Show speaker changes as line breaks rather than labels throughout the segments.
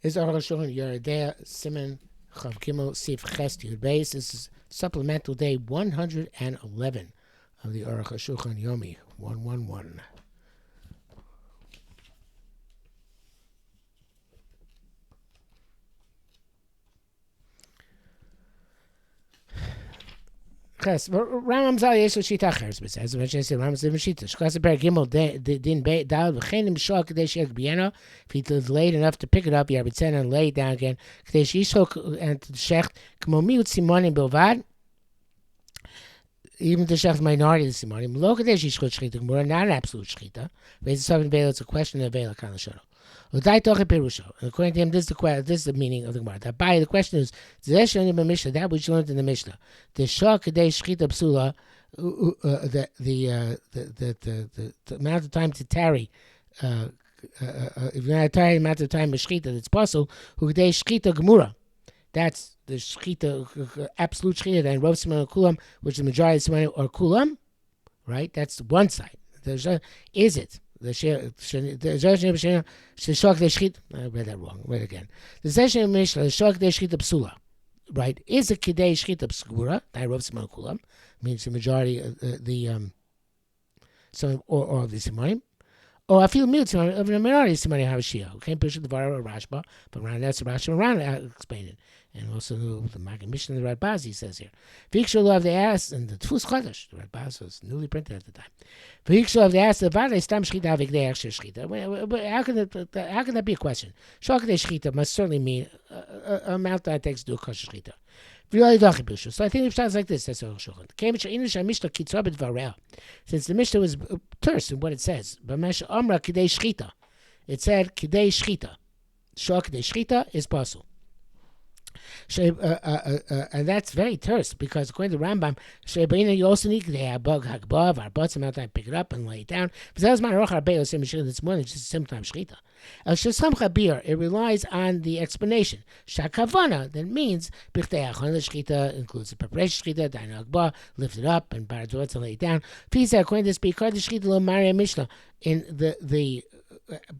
Is Arukh HaShulchan Yeridea Siman Chav Gimel Sif Ches Yud Beis. This is supplemental day 111 of the Arukh HaShulchan Yomi 111. Ches, Rambam Zal Yesh Shita Achers b'says. As I said, Rambam Zal Shita. Shkas Per Gimel Din Dal V'chenim Shal Kadesh Yek Bieno. If he was late enough to pick it up, Yarbitzen and lay it down again. Kadesh Yishok and Shecht Kmo Miut Simonim Bilvad. Even the Shecht minority of the Simonim. Lo Kadesh Yishok Shchita Gemura, not an absolute Shchita. Based on Vela, it's a question of Vela Kan L'Shono. According to him, this is the meaning of the Gemara. That by the question is that which you learned in the Mishnah. The Shah Kadei Shchita Psula, the amount of time to tarry, if you're not tired amount of time of Shchita, that's possible. Who Kadei Shchita Gemura. That's the Shchita, absolute Shchita, and Rov Siman Kulam, which the majority of Siman or Kulam, right? That's one side. Is it? I read that wrong. Read again. The session of Mishnah, the Shok de Shchita Psula, right? Is a Kidei Shchita Psula, Rov Siman Kulam, means the majority of the some or of the Simanim, or I feel mute of the minority of Simanim Havashia. Okay, push the Vara or Rashba, but around that's Rashba around explain it. And also the Maggid Mishnah, the Radbazi says here. V'ikshul of the ass and the Tfus Chodesh. The Radbaz was newly printed at the time. V'ikshul of the ass the Vada Stam Shchita V'ikdei Echsher Shchita. How can that be a question? Shokdei Shchita must certainly mean a amount that it takes to do a kosher Shchita. So I think it sounds like this. That's Arukh HaShulchan. Since the Mishnah was terse in what it says, it said Kidei Shchita. Shokdei Shchita is possible. And that's very terse because according to Rambam, you also need to have bug hakbav, our butts amount of time pick it up and lay it down. It's more than just a simple time shchita. It relies on the explanation. Shakavana, that means shchita includes the preparation shchita, dainu hakba, lift it up and baradot to lay it down. According to this, because the shchita lo Maria Mishnah in the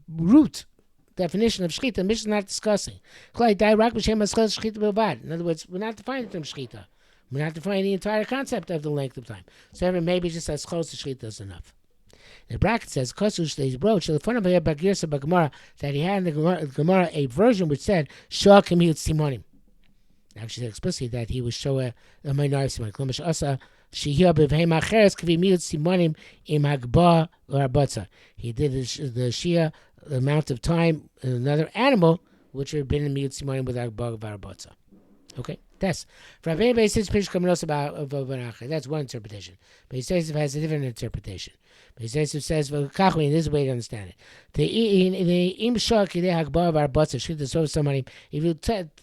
root definition of shchita, Mishnah is not discussing. In other words, we're not defining the term shchita. We're not defining the entire concept of the length of time. So maybe just as close to shchita is enough. The bracket says that he had in the Gemara a version which said Shah Kemiyut Simonim. Actually said explicitly that he was show a minority of Simonim. He did the Shia amount of time in another animal which would have been in Miyut Simonim with Agba Varabotza. Okay, that's from anybody says that's one interpretation. But he says it has a different interpretation. But he says this is the way to understand it. If you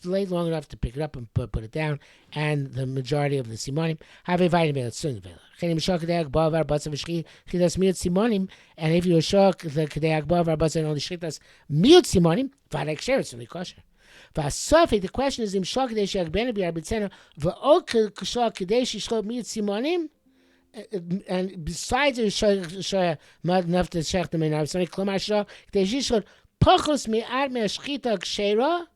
lay long enough to pick it up and put it down, and the majority of the Simonim have a vitamin that's soon available. And if you shock the Kedei Agba Varabotza and only Shchitas Miyut Simonim, Vadak Sher, it's only kosher. The question is, and besides the Shah, not enough to Shech the Minar, it's only Klomar Shah, Pachos Mi'ad Me'ashchita Kshera,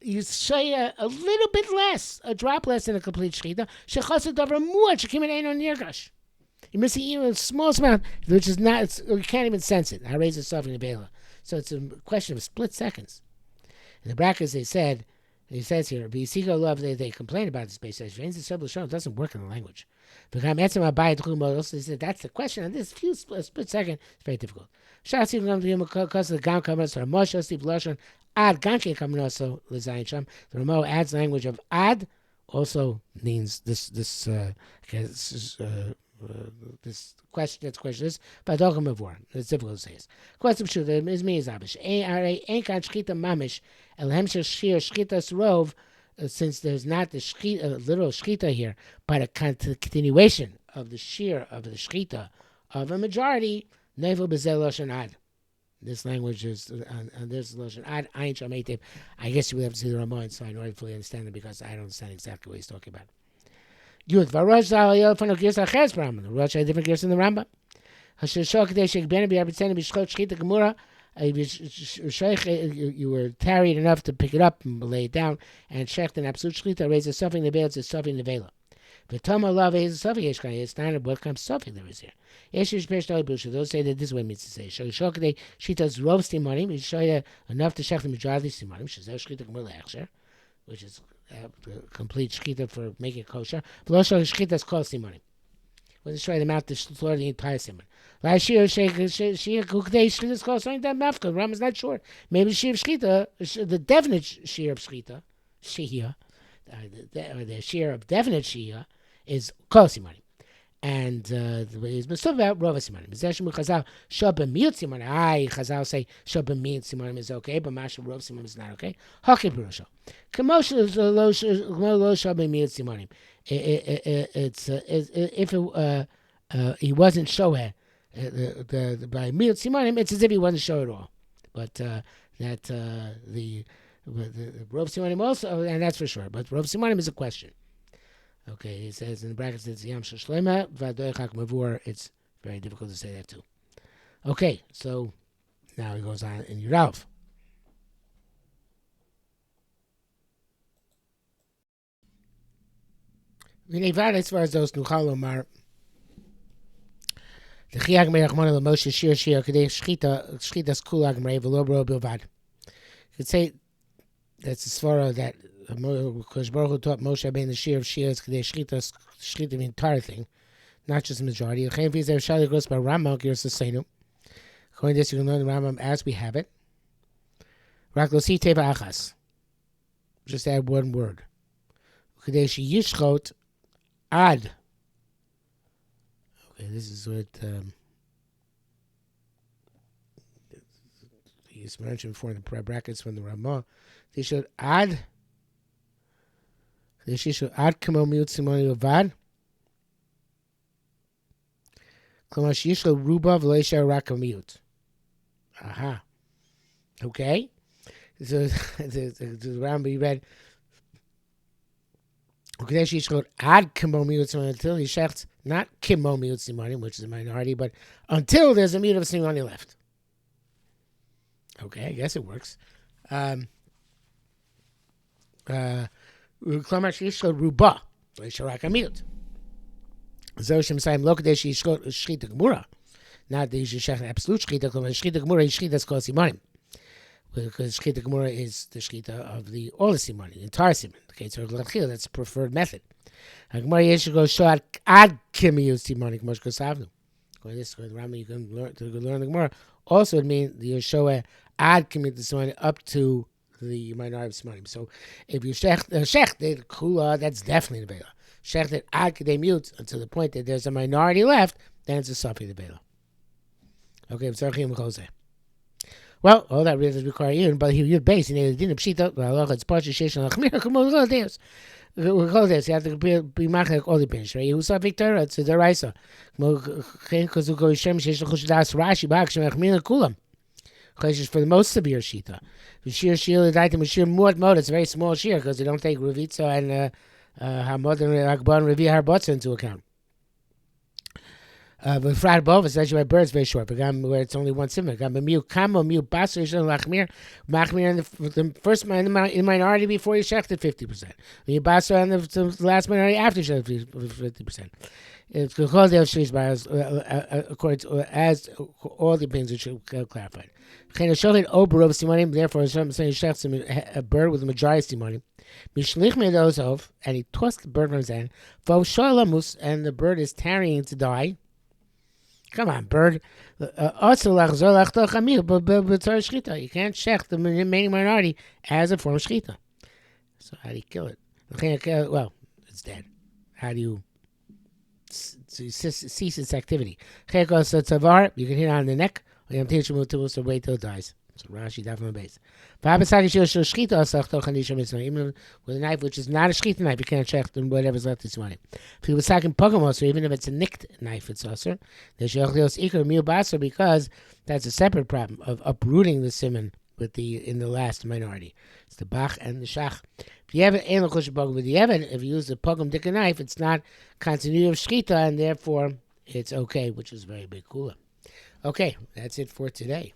you say a little bit less, a drop less than a complete Shchita, Shechasad Davar Muad, Shekim and Einon Nirgash. You're missing even a small amount, which is not, you can't even sense it. I raise it in the Bela. So it's a question of split seconds. In the brackets, he says here, they complain about the space station. It doesn't work in the language. They said that's the question. And this few split second, it's very difficult. The Ramo adds language of ad, also means this question. That's question is, but it's difficult to say. Question should is me is abish. Ain't kan shchita mamish elhem shir shchitas rov. Since there's not the literal shchita here, but a continuation of the shear of the shchita of a majority. Nevel bezel lashon ad. This language is this lashon ad ayin shameitev. I guess you would have to see the Ramon, so I don't fully understand it because I don't understand exactly what he's talking about. Yud Varosh Zal Yelfan Gears Aches Brahman. The Rosh had different gears in the Rambam. HaShulchan Kadei Shek Ben Be Arbitzenim Bishchot Shchita Gemura You were tarried enough to pick it up and lay it down, and shecht an absolute shchita raises suffering the veil to suffering the vela. But Tama love is suffering yeshkan. It's not what kind of suffering there is here. Yeshish peshtal busha. Those say that this is what it means to say. Shokade shitas rov stimanim. We show you enough to shecht the majority stimanim. Shazel shchita gemula echsher, which is complete shchita for making kosher. V'lo shol shchitas kol stimanim. When they show the amount to slaughter the entire simon. Like Shia Kukdei Shchitas called something that Mafka. Ram is not sure. Maybe Shia of Shchita, the definite Shia of Shchita, Shia, the Shia of definite Shia is Kol Simanim. And the way he's been talking about Rova Simanim. Zeshim Chazal, Shabba Miut Simanim. Chazal say Shabba Miut Simanim is okay, but Masha Rova Simanim is not okay. Haki Purusho. Kamosha Lo Shabba Miut Simanim. It's if he wasn't shower by Miut Simanim, it's as if he wasn't show at all. But the Rov Simanim also, and that's for sure. But Rov Simanim is a question. Okay, he says in the brackets it's Yam Shlema Vadoichak Mavur. It's very difficult to say that too. Okay, so now he goes on in Yurav. V'nevad as far as those Nuchal Omar. The Chiag Merachmon of Moshe Shir Kadei Shchitas Kulag Mrei V'lo Bro Bilvad. You could say that's as far as that because Baruch Hu taught Moshe Rabbeinu the Shir of Shias Kadei Shchita the entire thing, not just the majority. The Chaim Fizer Shali goes by Rambam Giras Seinu. According to this, you can learn the Rambam as we have it. Rak Losi Teva Achas. Just add one word. Kadei Shiyishchot Ad. Okay, this is what he's mentioned before in the brackets from the Ramah. They should add. They should add Kamo Miut Simoni Avad. Klamash Yishlo Ruba V'Leisha Raka Miut. Aha. Okay. So the Rambam you read. Ukadesh Yishlo add Kamo Miut Simoni until he shechts not Kimo Miut Simoni, which is a minority, but until there's a Miut of Simoni left. Okay, I guess it works. Klamash Yishlo Ruba V'Leisha Raka Miut. Zoshim Saim Lokadesh Yishlo Shchita Gemura. Not that you should shech absolute shchita. Shchita Gemura is shchita kol simanim, because shchita Gemura is the shchita of the all the simanim, the entire siman. Okay, so that's the preferred method. Gemara yesh go show ad kimiyus simanim mosh kosavnu. Going this way, the Rambam you can learn the Gemara. Also, it means the Yeshua ad kimiyus simanim up to the minority of simanim. So if you shech the kula, that's definitely the bela. Shech that ad kedei mute until the point that there's a minority left, then it's a safi the bela. Okay, well, all that really does require you, but he would base in the din of pshita. Well, it's partially sheshan lachmir. Come on, this. We call this. You have to be machek all the bench, right? You saw Victor. It's the raisa. Because we go shem sheshan chushadas Rashi bak shem lachmir kulam. Because for the most severe shita, the shir shir daitim shir mod. It's a very small shir because they don't take revitza and hamod and akbar and revi harbotza into account. But frat above, especially by birds, very short. But where it's only one simon. Miu kamo miu baser yishon lachmir. Machmir in the first in minority before you shechted 50%. Miu baser on the last minority after you shechted 50%. It's called the shlish according to as all the opinions which are clarified. Therefore, some saying shechts a bird with a majority simonim. Mishlich medozov, and he tossed the bird from his hand. Vo shalamus, and the bird is tarrying to die. Come on, bird. You can't shech the remaining minority as a form of shchita. So how do you kill it? Well, it's dead. How do you cease its activity? You can hit it on the neck, or you can wait till it dies. So Rashi definitely base. Even with a knife which is not a shchita knife, you can't check whatever's left is money. If he was talking pogamos, or even if it's a nicked knife, it's also because that's a separate problem of uprooting the simon with in the last minority. It's the bach and the shach. If you have if you use a pogam dika knife, it's not continuity of shchita, and therefore it's okay, which is very big cooler. Okay, that's it for today.